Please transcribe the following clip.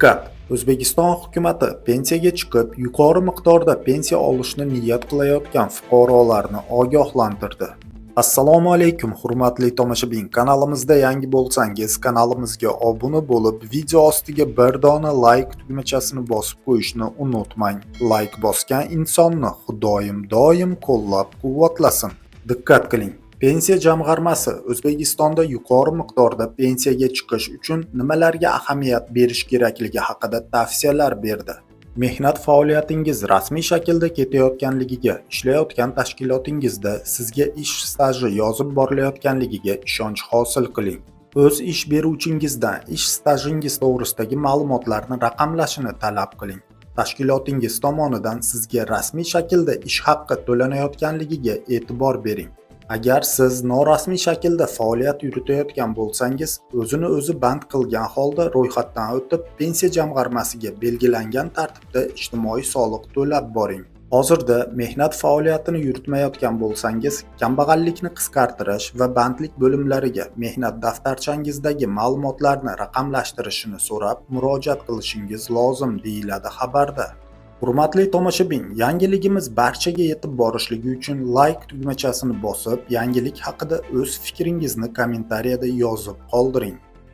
Diqqat! O'zbekiston hukumatı pensiyaga chiqib, yuqori miqdorda pensiya olishni niyat qilayotgan fuqarolarni ogohlantirdi. Assalomu alaykum, hurmatli tomoshabin. Kanalimizda yangi bo'lsangiz, kanalimizga obuna bo'lib, video ostiga bir dona like tugmachasini bosib qo'yishni unutmang. Like bosgan insonni Xudoyim doim qo'llab-quvvatlasin. Diqqat qiling. Pensiya jamg'armasi O'zbekistonda yuqori miqdorda pensiyaga chiqish uchun nimalarga ahamiyat berish kerakligi haqida tavsiyalar berdi. Mehnat faoliyatingiz rasmiy shaklda ketayotganligiga, ishlayotgan tashkilotingizda sizga ish staji yozib borilayotganligiga ishonch hosil qiling. O'z ish beruvchingizdan ish stajingiz to'g'risidagi ma'lumotlarni raqamlashini talab qiling. Tashkilotingiz tomonidan sizga rasmiy shaklda ish haqqi to'lanayotganligiga e'tibor bering. Agar siz norasmiy shaklda faoliyat yuritayotgan bo'lsangiz, o'zini o'zi band qilgan holda ro'yxatdan o'tib, pensiya jamg'armasiga belgilangan tartibda ijtimoiy soliq to'lab boring. Hozirda mehnat faoliyatini yuritmayotgan bo'lsangiz, kambag'allikni qisqartirish va bandlik bo'limlariga mehnat daftarchangizdagi ma'lumotlarni raqamlashtirishini so'rab murojaat qilishingiz lozim, deyiladi xabarda. Hurmatli tomoshabin, yangiligimiz barchaga yetib borishligi uchun like tugmachasini bosib, yangilik haqida o'z fikringizni kommentariyada yozib qoldiring.